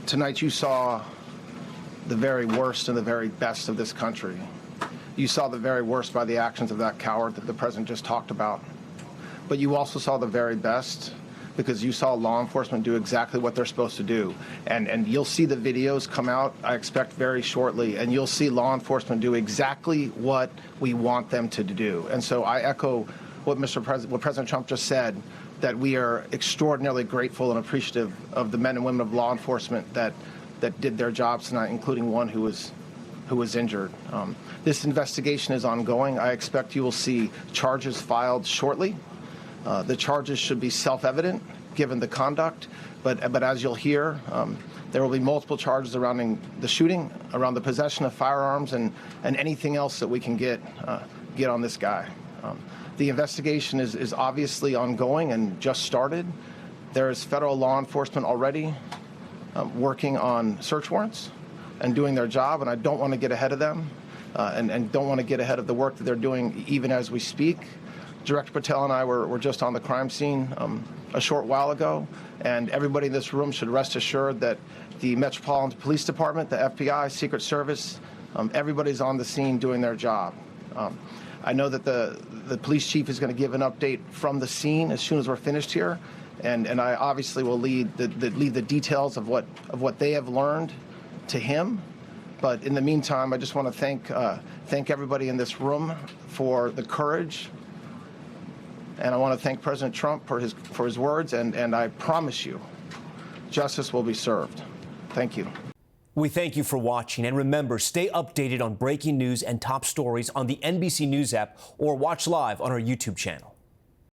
Tonight you saw the very worst and the very best of this country. You saw the very worst by the actions of that coward that the president just talked about. But you also saw the very best because you saw law enforcement do exactly what they're supposed to do. And you'll see the videos come out, I expect, very shortly, and you'll see law enforcement do exactly what we want them to do. And so I echo what what President Trump just said, that we are extraordinarily grateful and appreciative of the men and women of law enforcement that did their jobs tonight, including one who was injured. This investigation is ongoing. I expect you will see charges filed shortly. The charges should be self-evident given the conduct, but as you'll hear, there will be multiple charges surrounding the shooting, around the possession of firearms, and anything else that we can get on this guy. The investigation is obviously ongoing and just started. There is federal law enforcement already working on search warrants and doing their job, and I don't want to get ahead of them and don't want to get ahead of the work that they're doing even as we speak. Director Patel and I were just on the crime scene a short while ago, and everybody in this room should rest assured that the Metropolitan Police Department, the FBI, Secret Service, everybody's on the scene doing their job. I know that the police chief is going to give an update from the scene as soon as we're finished here, and I obviously will lead the details of what they have learned to him. But in the meantime, I just want to thank everybody in this room for the courage, and I want to thank President Trump for his words, and I promise you, justice will be served. Thank you. We thank you for watching, and remember, stay updated on breaking news and top stories on the NBC News app or watch live on our YouTube channel.